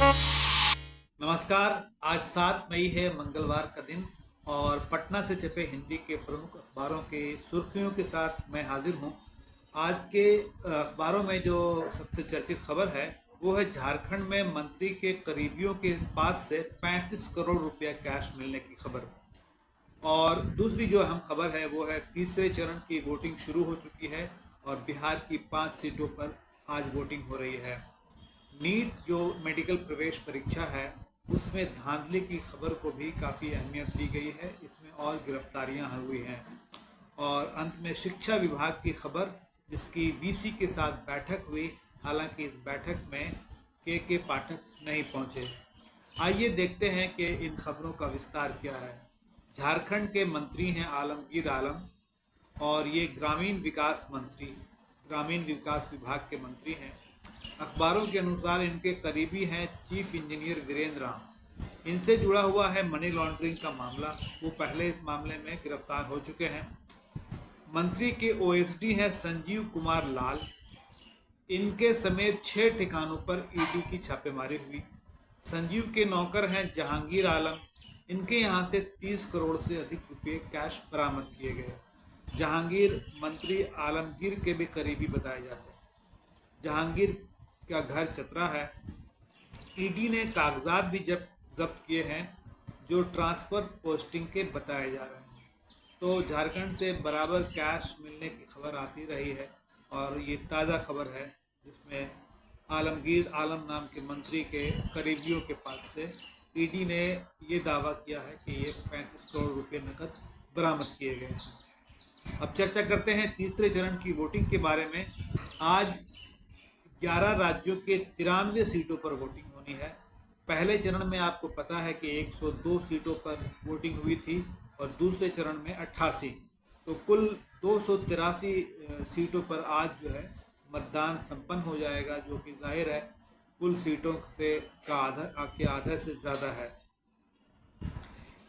नमस्कार। आज 7 मई है, मंगलवार का दिन, और पटना से छपे हिंदी के प्रमुख अखबारों के सुर्खियों के साथ मैं हाजिर हूँ। आज के अखबारों में जो सबसे चर्चित खबर है वो है झारखंड में मंत्री के करीबियों के पास से 35 करोड़ रुपया कैश मिलने की खबर। और दूसरी जो अहम खबर है वो है तीसरे चरण की वोटिंग शुरू हो चुकी है और बिहार की 5 सीटों पर आज वोटिंग हो रही है। नीट जो मेडिकल प्रवेश परीक्षा है उसमें धांधली की खबर को भी काफ़ी अहमियत दी गई है। इसमें और गिरफ्तारियां हुई हैं। और अंत में शिक्षा विभाग की खबर, जिसकी वीसी के साथ बैठक हुई। हालांकि इस बैठक में के पाठक नहीं पहुंचे। आइए देखते हैं कि इन खबरों का विस्तार क्या है। झारखंड के मंत्री हैं आलमगीर आलम, और ये ग्रामीण विकास विभाग के मंत्री हैं। अखबारों के अनुसार इनके करीबी हैं चीफ इंजीनियर वीरेंद्र राम। इनसे जुड़ा हुआ है मनी लॉन्ड्रिंग का मामला। वो पहले इस मामले में गिरफ्तार हो चुके हैं। मंत्री के ओएसडी हैं संजीव कुमार लाल। इनके समेत 6 ठिकानों पर ईडी की छापेमारी हुई। संजीव के नौकर हैं जहांगीर आलम। इनके यहाँ से 30 करोड़ से अधिक रुपए कैश बरामद किए गए। जहांगीर मंत्री आलमगीर के भी करीबी बताए जाते हैं। जहांगीर का घर चतरा है। ईडी ने कागजात भी जब्त किए हैं जो ट्रांसफ़र पोस्टिंग के बताए जा रहे हैं। तो झारखंड से बराबर कैश मिलने की खबर आती रही है, और ये ताज़ा खबर है जिसमें आलमगीर आलम नाम के मंत्री के करीबियों के पास से ईडी ने ये दावा किया है कि ये 35 करोड़ रुपये नकद बरामद किए गए हैं। अब चर्चा करते हैं तीसरे चरण की वोटिंग के बारे में। आज 11 राज्यों के 93 सीटों पर वोटिंग होनी है। पहले चरण में आपको पता है कि 102 सीटों पर वोटिंग हुई थी और दूसरे चरण में 88। तो कुल 283 सीटों पर आज जो है मतदान संपन्न हो जाएगा, जो कि जाहिर है कुल सीटों से आधा से ज़्यादा है।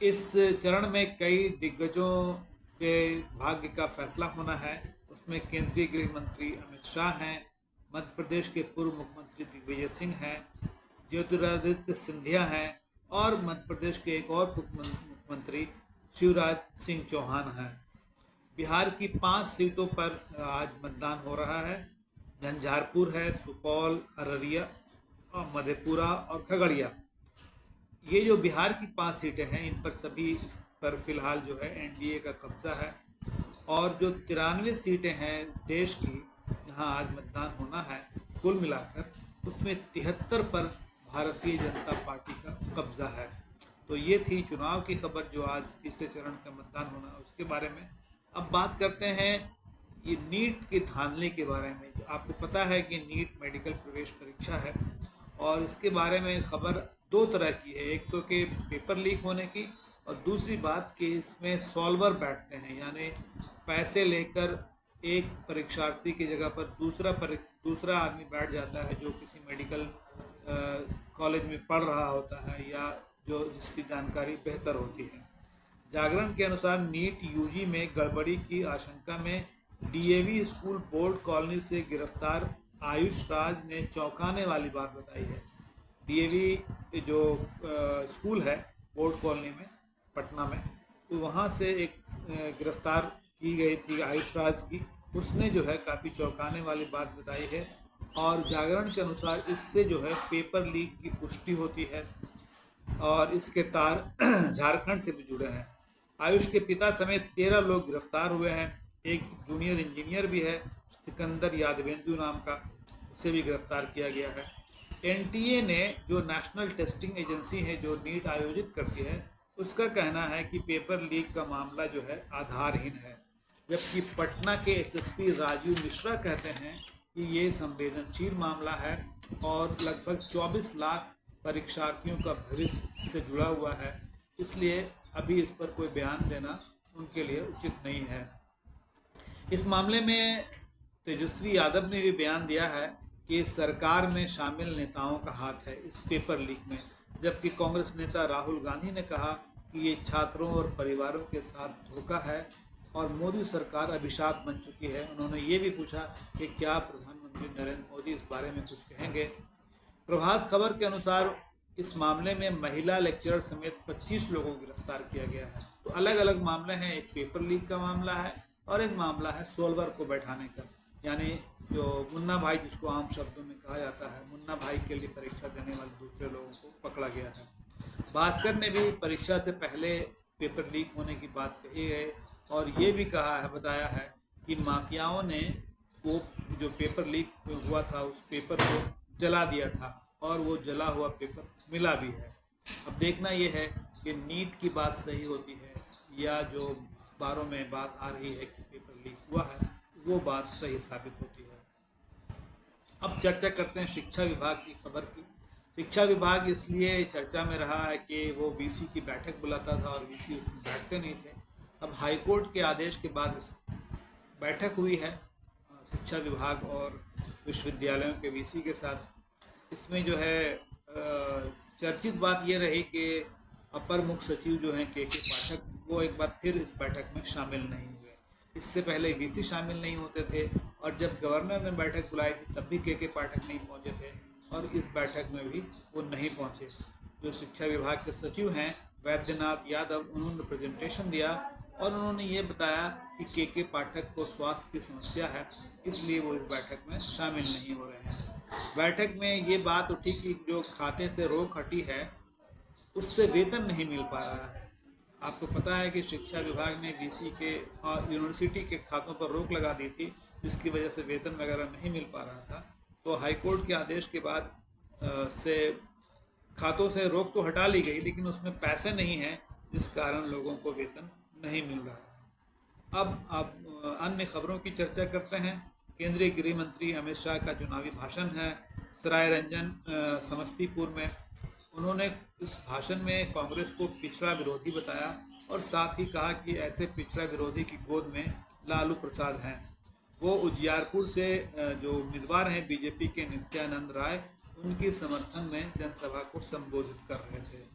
इस चरण में कई दिग्गजों के भाग्य का फैसला होना है। उसमें केंद्रीय गृह मंत्री अमित शाह हैं, मध्य प्रदेश के पूर्व मुख्यमंत्री दिग्विजय सिंह हैं, ज्योतिरादित्य सिंधिया हैं, और मध्य प्रदेश के एक और मुख्यमंत्री शिवराज सिंह चौहान हैं। बिहार की 5 सीटों पर आज मतदान हो रहा है। झंझारपुर है, सुपौल, अररिया, मधेपुरा और खगड़िया। ये जो बिहार की 5 सीटें हैं, इन पर सभी पर फिलहाल जो है एनडीए का कब्जा है। और जो 93 सीटें हैं देश की, यहाँ आज मतदान होना है, कुल मिलाकर उसमें 73 पर भारतीय जनता पार्टी का कब्जा है। तो ये थी चुनाव की खबर जो आज तीसरे चरण का मतदान होना है उसके बारे में। अब बात करते हैं ये नीट की धांधली के बारे में। आपको पता है कि नीट मेडिकल प्रवेश परीक्षा है, और इसके बारे में खबर 2 तरह की है। एक तो कि पेपर लीक होने की, और दूसरी बात कि इसमें सॉल्वर बैठते हैं, यानी पैसे लेकर एक परीक्षार्थी की जगह पर दूसरा आदमी बैठ जाता है जो किसी मेडिकल कॉलेज में पढ़ रहा होता है या जिसकी जानकारी बेहतर होती है। जागरण के अनुसार नीट यूजी में गड़बड़ी की आशंका में डीएवी स्कूल बोर्ड कॉलोनी से गिरफ्तार आयुष राज ने चौंकाने वाली बात बताई है। डीएवी जो स्कूल है बोर्ड कॉलोनी में पटना में, तो वहाँ से एक गिरफ्तार की गई थी आयुष राज की। उसने जो है काफ़ी चौंकाने वाली बात बताई है, और जागरण के अनुसार इससे जो है पेपर लीक की पुष्टि होती है, और इसके तार झारखंड से भी जुड़े हैं। आयुष के पिता समेत 13 लोग गिरफ्तार हुए हैं। एक जूनियर इंजीनियर भी है, सिकंदर यादवेंदु नाम का, उसे भी गिरफ्तार किया गया है। एनटीए ने, जो नेशनल टेस्टिंग एजेंसी है जो नीट आयोजित करती है, उसका कहना है कि पेपर लीक का मामला जो है आधारहीन है, जबकि पटना के एसएसपी राजीव मिश्रा कहते हैं कि ये संवेदनशील मामला है और लगभग 24 लाख परीक्षार्थियों का भविष्य इससे जुड़ा हुआ है, इसलिए अभी इस पर कोई बयान देना उनके लिए उचित नहीं है। इस मामले में तेजस्वी यादव ने भी बयान दिया है कि सरकार में शामिल नेताओं का हाथ है इस पेपर लीक में, जबकि कांग्रेस नेता राहुल गांधी ने कहा कि ये छात्रों और परिवारों के साथ धोखा है और मोदी सरकार अभिशाप बन चुकी है। उन्होंने ये भी पूछा कि क्या प्रधानमंत्री नरेंद्र मोदी इस बारे में कुछ कहेंगे। प्रभात खबर के अनुसार इस मामले में महिला लेक्चरर समेत 25 लोगों को गिरफ्तार किया गया है। तो अलग अलग मामले हैं, एक पेपर लीक का मामला है और एक मामला है सोल्वर को बैठाने का, यानी जो मुन्ना भाई जिसको आम शब्दों में कहा जाता है, मुन्ना भाई के लिए परीक्षा देने वाले दूसरे लोगों को पकड़ा गया है। भास्कर ने भी परीक्षा से पहले पेपर लीक होने की बात कही है और ये भी कहा है, बताया है कि माफियाओं ने वो जो पेपर लीक हुआ था उस पेपर को जला दिया था और वो जला हुआ पेपर मिला भी है। अब देखना ये है कि नीट की बात सही होती है या जो अखबारों में बात आ रही है कि पेपर लीक हुआ है वो बात सही साबित होती है। अब चर्चा करते हैं शिक्षा विभाग की खबर की। शिक्षा विभाग इसलिए चर्चा में रहा है कि वो वीसी की बैठक बुलाता था और वीसी उसमें बैठते नहीं थे। अब हाईकोर्ट के आदेश के बाद बैठक हुई है शिक्षा विभाग और विश्वविद्यालयों के वीसी के साथ। इसमें जो है चर्चित बात ये रही कि अपर मुख्य सचिव जो हैं के पाठक, वो एक बार फिर इस बैठक में शामिल नहीं हुए। इससे पहले वीसी शामिल नहीं होते थे और जब गवर्नर ने बैठक बुलाई थी तब भी के पाठक नहीं पहुंचे थे और इस बैठक में भी वो नहीं पहुंचे। जो शिक्षा विभाग के सचिव हैं वैद्यनाथ यादव, उन्होंने प्रेजेंटेशन दिया और उन्होंने ये बताया कि के पाठक को स्वास्थ्य की समस्या है, इसलिए वो इस बैठक में शामिल नहीं हो रहे हैं। बैठक में ये बात उठी कि जो खाते से रोक हटी है उससे वेतन नहीं मिल पा रहा है। आपको पता है कि शिक्षा विभाग ने वीसी के और यूनिवर्सिटी के खातों पर रोक लगा दी थी, जिसकी वजह से वेतन वगैरह नहीं मिल पा रहा था। तो हाईकोर्ट के आदेश के बाद से खातों से रोक तो हटा ली गई, लेकिन उसमें पैसे नहीं हैं, जिस कारण लोगों को वेतन नहीं मिल रहा है। अब अन्य खबरों की चर्चा करते हैं। केंद्रीय गृह मंत्री अमित शाह का चुनावी भाषण है सराय रंजन समस्तीपुर में। उन्होंने इस भाषण में कांग्रेस को पिछड़ा विरोधी बताया और साथ ही कहा कि ऐसे पिछड़ा विरोधी की गोद में लालू प्रसाद हैं। वो उजियारपुर से जो उम्मीदवार हैं बीजेपी के नित्यानंद राय, उनके समर्थन में जनसभा को संबोधित कर रहे थे।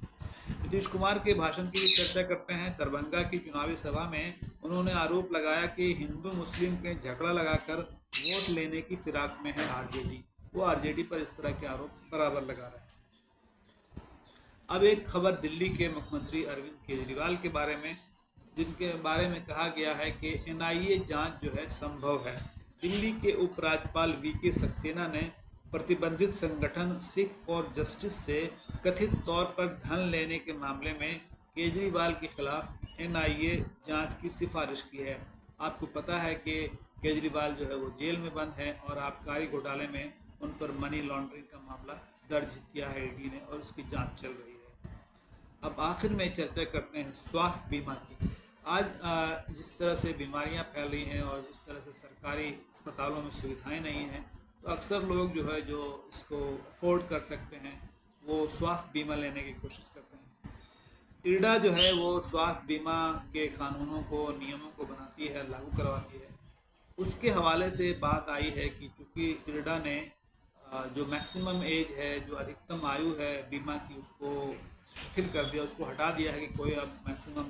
नीतीश कुमार के भाषण की भी चर्चा करते हैं। दरभंगा की चुनावी सभा में उन्होंने आरोप लगाया कि हिंदू मुस्लिम के झगड़ा लगाकर वोट लेने की फिराक में है आरजेडी। वो आरजेडी पर इस तरह के आरोप बराबर लगा रहे हैं। अब एक खबर दिल्ली के मुख्यमंत्री अरविंद केजरीवाल के बारे में, जिनके बारे में कहा गया है कि एनआईए जांच जो है संभव है। दिल्ली के उपराज्यपाल वीके सक्सेना ने प्रतिबंधित संगठन सिख फॉर जस्टिस से कथित तौर पर धन लेने के मामले में केजरीवाल के खिलाफ एनआईए जांच की सिफारिश की है। आपको पता है कि केजरीवाल जो है वो जेल में बंद है और आबकारी घोटाले में उन पर मनी लॉन्ड्रिंग का मामला दर्ज किया है ईडी ने और उसकी जांच चल रही है। अब आखिर में चर्चा करते हैं स्वास्थ्य बीमा की। आज जिस तरह से बीमारियां फैल रही हैं और जिस तरह से सरकारी अस्पतालों में सुविधाएं नहीं हैं, तो अक्सर लोग जो है जो इसको अफोर्ड कर सकते हैं वो स्वास्थ्य बीमा लेने की कोशिश करते हैं। इरडा जो है वो स्वास्थ्य बीमा के कानूनों को, नियमों को बनाती है, लागू करवाती है। उसके हवाले से बात आई है कि चूँकि इरडा ने जो मैक्सिमम एज है, जो अधिकतम आयु है बीमा की, उसको शिथिल कर दिया, उसको हटा दिया है कि कोई अब मैक्सिमम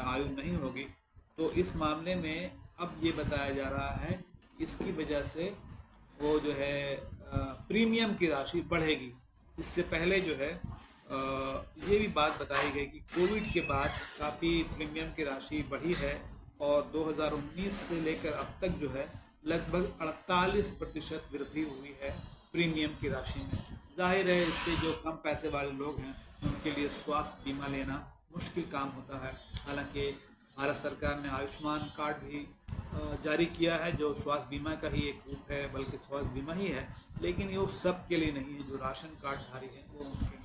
आयु नहीं होगी। तो इस मामले में अब ये बताया जा रहा है इसकी वजह से वो जो है प्रीमियम की राशि बढ़ेगी। इससे पहले जो है ये भी बात बताई गई कि कोविड के बाद काफ़ी प्रीमियम की राशि बढ़ी है और 2019 से लेकर अब तक जो है लगभग 48% वृद्धि हुई है प्रीमियम की राशि में। जाहिर है इससे जो कम पैसे वाले लोग हैं उनके लिए स्वास्थ्य बीमा लेना मुश्किल काम होता है। हालांकि भारत सरकार ने आयुष्मान कार्ड भी जारी किया है, जो स्वास्थ्य बीमा का ही एक रूप है, बल्कि स्वास्थ्य बीमा ही है, लेकिन ये सब के लिए नहीं है। जो राशन कार्डधारी हैं वो उनके लिए।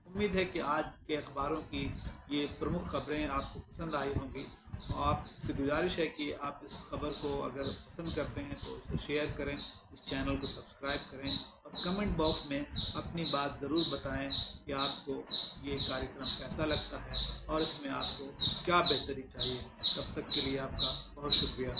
उम्मीद है कि आज के अखबारों की ये प्रमुख खबरें आपको पसंद आई होंगी। आपसे गुजारिश है कि आप इस खबर को अगर पसंद करते हैं तो इसे शेयर करें, इस चैनल को सब्सक्राइब करें और कमेंट बॉक्स में अपनी बात ज़रूर बताएं कि आपको ये कार्यक्रम कैसा लगता है और इसमें आपको क्या बेहतरी चाहिए। तब तक के लिए आपका बहुत शुक्रिया।